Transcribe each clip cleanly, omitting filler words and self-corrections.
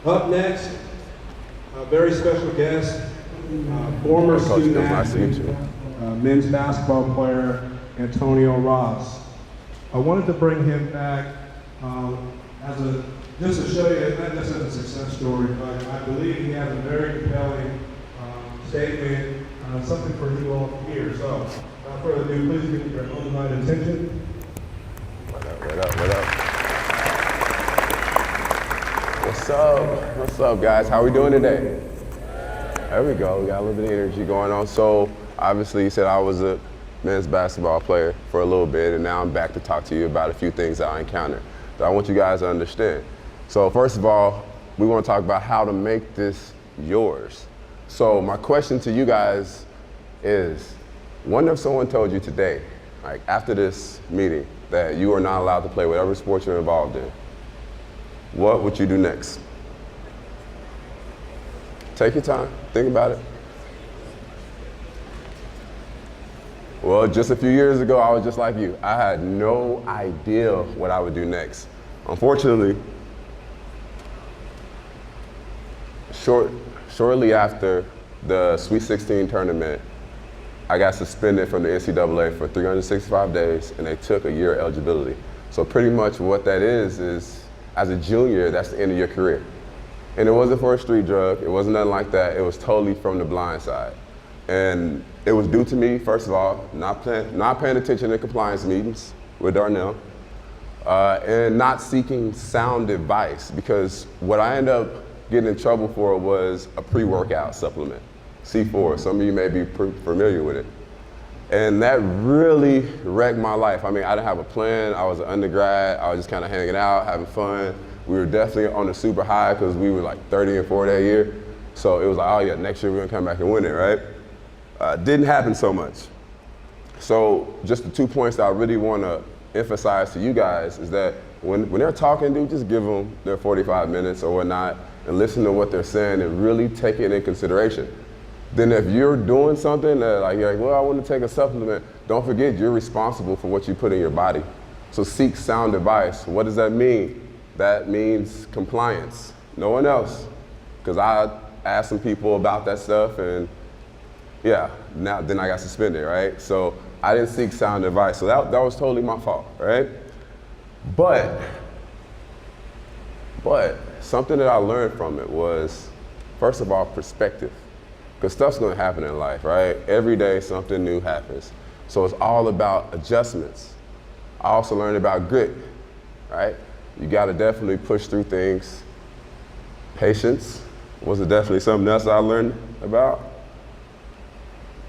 Up next, a very special guest, former student athlete, men's basketball player, Antonio Ross. I wanted to bring him back just to show you, not just as a success story, but I believe he has a very compelling statement, something for you all to hear. So, without further ado, please give me your undivided attention. What up? What's up, guys? How we doing today? There we go. We got a little bit of energy going on. So, obviously, you said I was a men's basketball player for a little bit, and now I'm back to talk to you about a few things that I encountered that I want you guys to understand. So first of all, we want to talk about how to make this yours. So my question to you guys is, what if someone told you today, like after this meeting, that you are not allowed to play whatever sport you're involved in? What would you do next? Take your time, think about it. Well, just a few years ago, I was just like you. I had no idea what I would do next. Unfortunately, shortly after the Sweet 16 tournament, I got suspended from the NCAA for 365 days, and they took a year eligibility. So pretty much what that is as a junior, that's the end of your career. And it wasn't for a street drug, it wasn't nothing like that, it was totally from the blind side. And it was due to me, first of all, not paying attention to compliance meetings with Darnell, and not seeking sound advice, because what I ended up getting in trouble for was a pre-workout supplement, C4. Some of you may be familiar with it. And that really wrecked my life. I mean, I didn't have a plan. I was an undergrad. I was just kind of hanging out, having fun. We were definitely on the super high because we were like 30 and 4 that year. So it was like, oh yeah, next year we're gonna come back and win it, right? Didn't happen so much. So just the 2 points that I really want to emphasize to you guys is that when they're talking, dude, just give them their 45 minutes or whatnot and listen to what they're saying and really take it in consideration. Then if you're doing something that like, you're like, well, I want to take a supplement, don't forget you're responsible for what you put in your body. So seek sound advice. What does that mean? That means compliance. No one else. Because I asked some people about that stuff, and yeah, then I got suspended, right? So I didn't seek sound advice. So that was totally my fault, right? But something that I learned from it was, first of all, perspective. Because stuff's gonna happen in life, right? Every day something new happens. So it's all about adjustments. I also learned about grit, right? You gotta definitely push through things. Patience was definitely something else I learned about.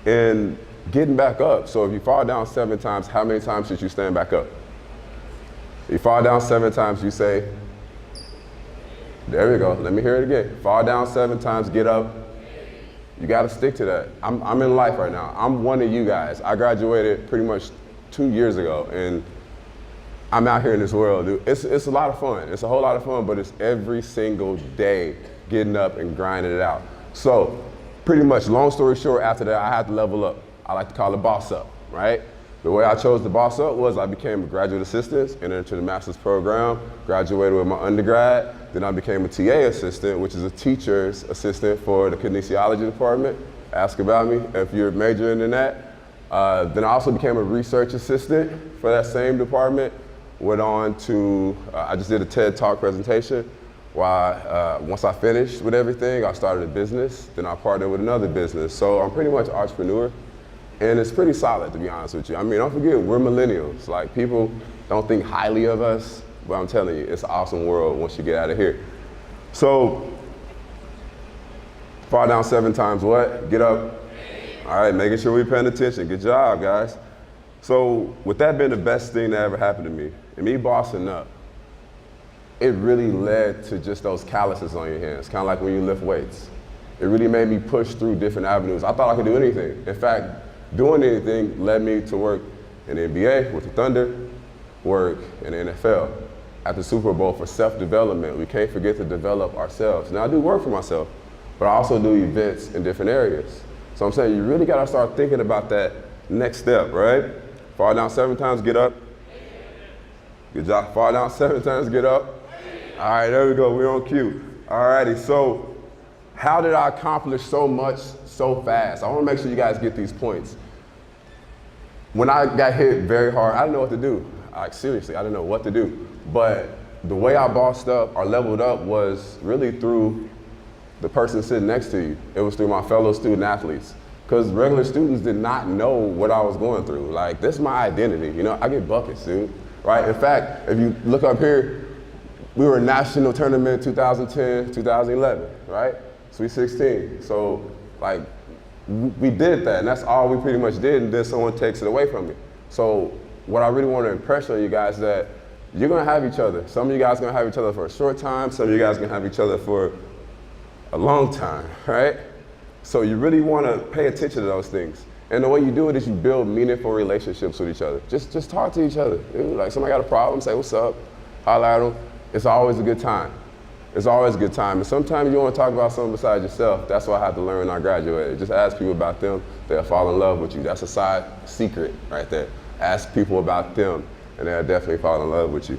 And getting back up. So if you fall down 7 times, how many times should you stand back up? If you fall down 7 times, you say, there we go, let me hear it again. Fall down 7 times, get up. You gotta stick to that. I'm in life right now. I'm one of you guys. I graduated pretty much 2 years ago, and I'm out here in this world, dude. It's a lot of fun. It's a whole lot of fun, but it's every single day getting up and grinding it out. So pretty much, long story short, after that, I had to level up. I like to call it boss up, right? The way I chose to boss up was I became a graduate assistant, entered into the master's program, graduated with my undergrad, then I became a TA assistant, which is a teacher's assistant for the kinesiology department. Ask about me if you're majoring in that. Then I also became a research assistant for that same department. Went on to, I just did a TED Talk presentation. Once I finished with everything, I started a business, then I partnered with another business. So I'm pretty much an entrepreneur, and it's pretty solid, to be honest with you. I mean, don't forget, we're millennials. Like, people don't think highly of us, but I'm telling you, it's an awesome world once you get out of here. So, fall down 7 times, what? Get up. All right, making sure we're paying attention. Good job, guys. So, with that being the best thing that ever happened to me, and me bossing up, it really led to just those calluses on your hands, kind of like when you lift weights. It really made me push through different avenues. I thought I could do anything. In fact, doing anything led me to work in the NBA with the Thunder, work in the NFL. At the Super Bowl for self-development, we can't forget to develop ourselves. Now, I do work for myself, but I also do events in different areas. So I'm saying you really gotta start thinking about that next step, right? Fall down 7 times, get up. Good job. Fall down 7 times, get up. All right, there we go, we're on cue. Alrighty, so how did I accomplish so much so fast? I want to make sure you guys get these points. When I got hit very hard, I didn't know what to do. Like seriously, I didn't know what to do. But the way I bossed up or leveled up was really through the person sitting next to you. It was through my fellow student athletes. Because regular students did not know what I was going through. Like, this is my identity, you know? I get buckets, dude, right? In fact, if you look up here, we were national tournament 2010, 2011, right? Sweet 16. So, like, we did that, and that's all we pretty much did, and then someone takes it away from me. So, what I really want to impress on you guys is that you're going to have each other. Some of you guys are going to have each other for a short time. Some of you guys are going to have each other for a long time, right? So you really want to pay attention to those things. And the way you do it is you build meaningful relationships with each other. Just talk to each other. Like somebody got a problem, say what's up, holler at them. It's always a good time. It's always a good time. And sometimes you want to talk about something besides yourself. That's what I had to learn when I graduated. Just ask people about them. They'll fall in love with you. That's a side secret right there. Ask people about them and they'll definitely fall in love with you.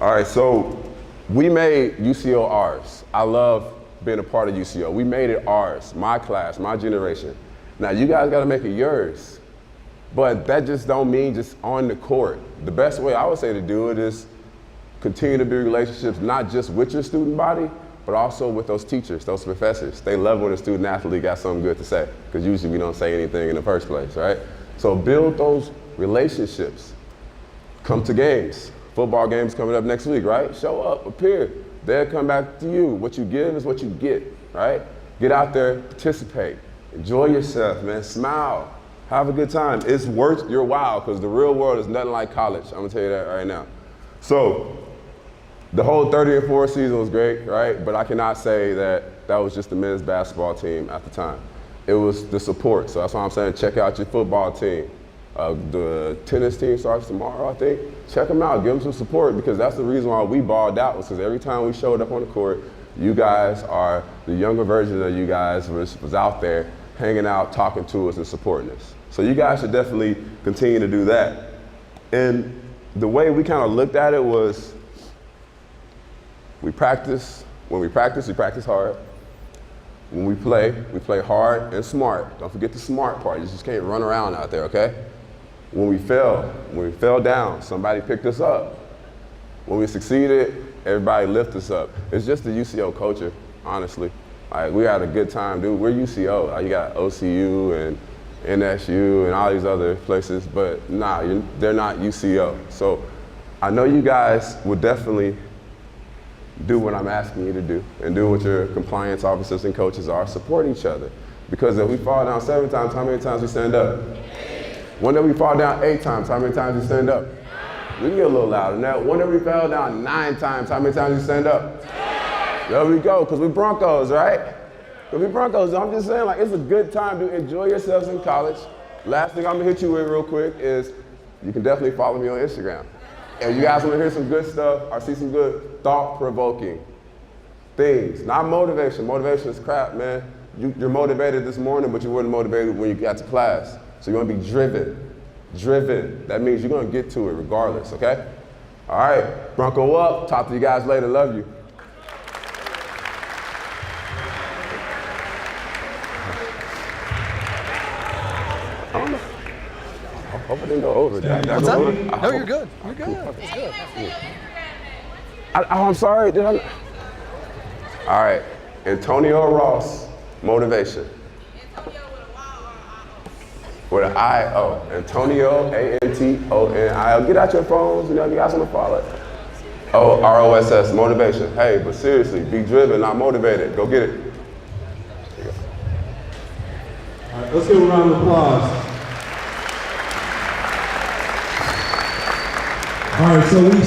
All right, so we made UCO ours. I love being a part of UCO. We made it ours, my class, my generation. Now you guys gotta make it yours, but that just don't mean just on the court. The best way I would say to do it is continue to build relationships, not just with your student body, but also with those teachers, those professors. They love when a student athlete got something good to say, because usually we don't say anything in the first place, right? So build those relationships. Come to games. Football games coming up next week, right? Show up, appear. They'll come back to you. What you give is what you get, right? Get out there, participate. Enjoy yourself, man. Smile. Have a good time. It's worth your while because the real world is nothing like college. I'm gonna tell you that right now. So the whole 30 and 4 season was great, right? But I cannot say that that was just the men's basketball team at the time. It was the support. So that's why I'm saying check out your football team. The tennis team starts tomorrow, I think. Check them out, give them some support because that's the reason why we balled out was because every time we showed up on the court, you guys are, the younger version of you guys was out there hanging out, talking to us and supporting us. So you guys should definitely continue to do that. And the way we kind of looked at it was we practice. When we practice hard. When we play hard and smart. Don't forget the smart part. You just can't run around out there, okay? When we fell down, somebody picked us up. When we succeeded, everybody lifted us up. It's just the UCO culture, honestly. Like, we had a good time, dude. We're UCO. Like, you got OCU and NSU and all these other places, but nah, they're not UCO. So I know you guys would definitely do what I'm asking you to do and do what your compliance officers and coaches are, support each other. Because if we fall down 7 times, how many times we stand up? One day we fall down 8 times, how many times we stand up? We can get a little louder than that. One day we fell down 9 times, how many times we stand up? There we go, because we Broncos, right? Because we Broncos, I'm just saying, like, it's a good time to enjoy yourselves in college. Last thing I'm gonna hit you with real quick is you can definitely follow me on Instagram. If you guys want to hear some good stuff or see some good thought-provoking things, not motivation. Motivation is crap, man. You're motivated this morning, but you weren't motivated when you got to class. So you're going to be driven. Driven. That means you're going to get to it regardless, okay? All right, Bronco up. Talk to you guys later. Love you. I hope I didn't go over that. What's up? No, you're good. You're good. It's good. I'm sorry. Did I? All right. Antonio Ross, motivation. With an I-O. Antonio, A-N-T-O-N-I-O. Get out your phones. You know, you guys want to follow it. Oh, R-O-S-S, motivation. Hey, but seriously, be driven, not motivated. Go get it. All right, let's give a round of applause. All right, so we